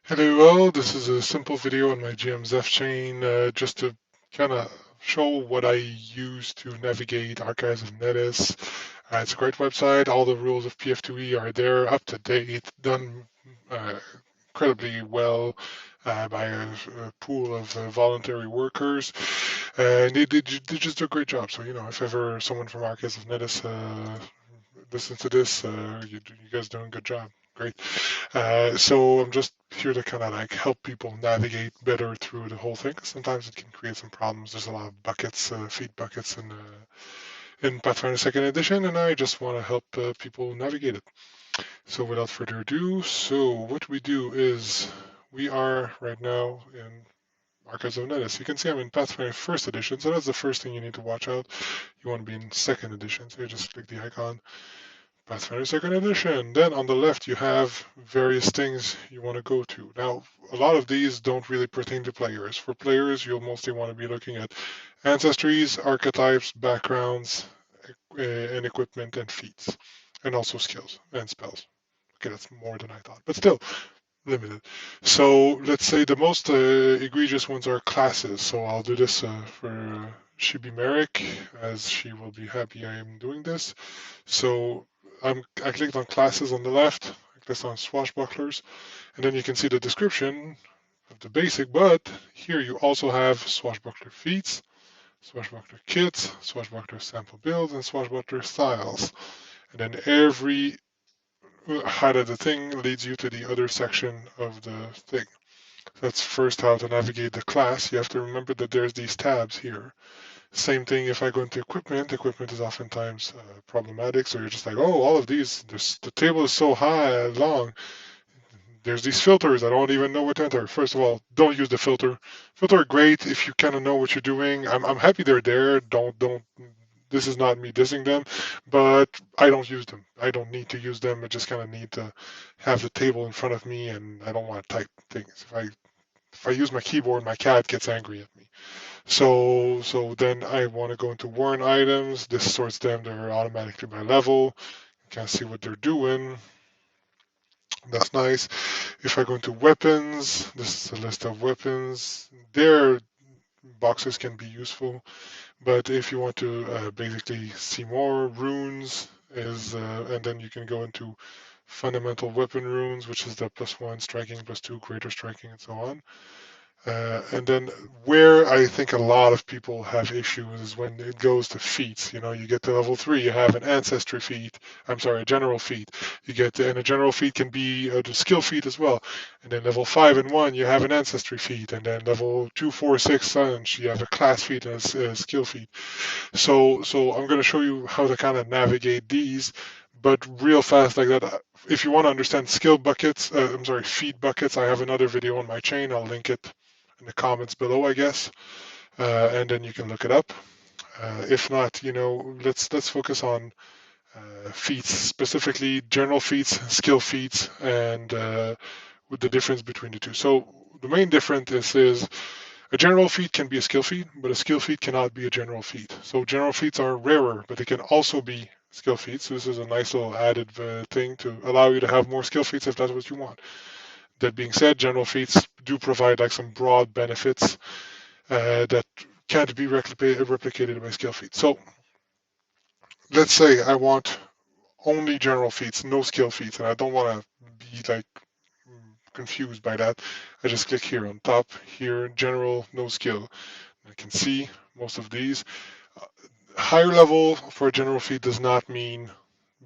Hello all, this is a simple video on my GMZF chain just to kind of show what I use to navigate archives of nethys. It's a great website, all the rules of PF2E are there, up to date, done uh, incredibly well by a pool of voluntary workers. And they just do a great job. So, if ever someone from Archives of nethys listens to this, you guys doing a good job. Great. So I'm just here to kind of like help people navigate better through the whole thing. Sometimes it can create some problems. There's a lot of buckets, feed buckets in Pathfinder Second Edition, and I just want to help people navigate it. So without further ado, so what we do is we are right now in Archives of nethys. You can see I'm in Pathfinder First Edition, so that's the first thing you need to watch out. You want to be in Second Edition, so you just click the icon. Pathfinder Second Edition. Then on the left, you have various things you want to go to. Now, a lot of these don't really pertain to players. For players, you'll mostly want to be looking at ancestries, archetypes, backgrounds, and equipment and feats, and also skills and spells. Okay, that's more than I thought, but still limited. So let's say the most egregious ones are classes. So I'll do this for Shibi Merrick, as she will be happy I am doing this. So I clicked on classes on the left, I clicked on swashbucklers, and then you can see the description of the basic, but here you also have swashbuckler feats, swashbuckler kits, swashbuckler sample builds, and swashbuckler styles. And then every highlighted thing leads you to the other section of the thing. That's first how to navigate the class. You have to remember that there's these tabs here. Same thing if I go into equipment. Equipment is oftentimes problematic. So you're just like, oh, all of these, the table is so high, long. There's these filters. I don't even know what to enter. First of all, don't use the filter. Filter are great if you kind of know what you're doing. I'm happy they're there. Don't. This is not me dissing them, but I don't use them. I don't need to use them. I just kind of need to have the table in front of me, and I don't want to type things. If I use my keyboard, my cat gets angry at me. So then I want to go into warrant items. This sorts them. They're automatically by level. You can see what they're doing. That's nice. If I go into weapons, this is a list of weapons. Their boxes can be useful, but if you want to basically see more runes, and then you can go into fundamental weapon runes, which is the +1 striking, +2 greater striking, and so on. And then where I think a lot of people have issues is when it goes to feats. You get to level 3, you have an ancestry feat. I'm sorry, a general feat. And a general feat can be a skill feat as well. And then level 5 and 1, you have an ancestry feat. And then level 2, 4, 6, 7, you have a class feat and a skill feat. So I'm going to show you how to kind of navigate these, but real fast like that. If you want to understand skill buckets, I'm sorry, feed buckets, I have another video on my chain. I'll link it in the comments below, I guess, and then you can look it up. If not, let's focus on feats, specifically general feats, skill feats, and with the difference between the two. So the main difference is a general feat can be a skill feat, but a skill feat cannot be a general feat. So general feats are rarer, but they can also be skill feats. So this is a nice little added thing to allow you to have more skill feats if that's what you want. That being said, general feats do provide like some broad benefits that can't be replicated by skill feats. So let's say I want only general feats, no skill feats, and I don't want to be like confused by that. I just click here on top, here, general, no skill. I can see most of these. Uh, Higher level for a general feat does not mean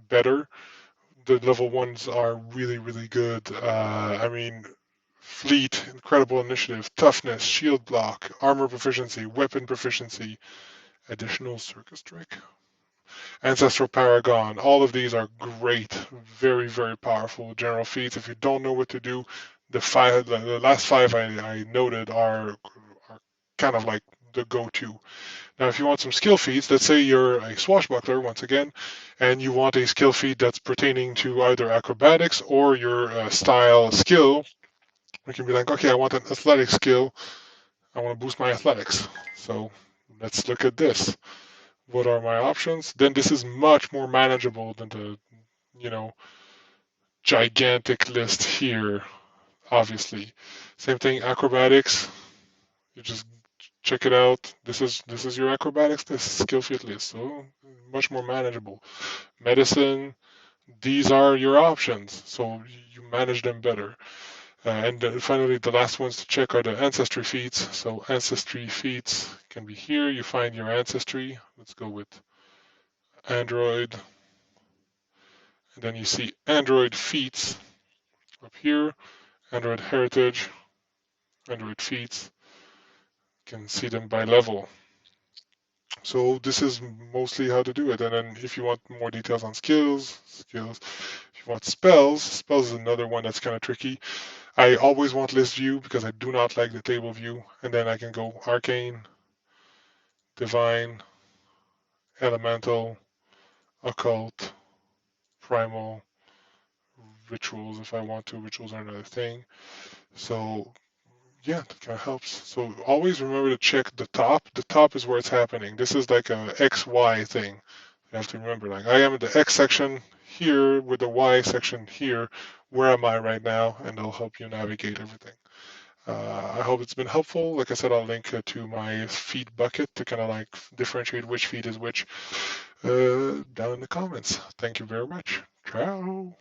better. The level ones are really, really good. I mean, fleet, incredible initiative, toughness, shield block, armor proficiency, weapon proficiency, additional circus trick, ancestral paragon. All of these are great, very, very powerful general feats. If you don't know what to do, the last five I noted are kind of like the go-to. Now, if you want some skill feats, let's say you're a swashbuckler once again, and you want a skill feat that's pertaining to either acrobatics or your style skill, you can be like, okay, I want an athletic skill. I want to boost my athletics. So let's look at this. What are my options? Then this is much more manageable than the, you know, gigantic list here. obviously. Same thing, acrobatics. You just check it out. This is your acrobatics. This is skill field list, so much more manageable. Medicine. These are your options, so you manage them better. And finally, the last ones to check are the ancestry feats. So ancestry feats can be here. You find your ancestry. Let's go with Android. And then you see Android feats up here, Android heritage, Android feats. You can see them by level. So this is mostly how to do it. And then if you want more details on skills. If you want spells is another one that's kind of tricky. I always want list view because I do not like the table view. And then I can go arcane, divine, elemental, occult, primal, rituals if I want to. Rituals are another thing. So yeah, that kind of helps. So always remember to check the top. The top is where it's happening. This is like a XY thing. You have to remember, like I am in the X section here with the Y section here. Where am I right now? And it'll help you navigate everything. I hope it's been helpful. Like I said, I'll link to my feed bucket to kind of like differentiate which feed is which down in the comments. Thank you very much. Ciao.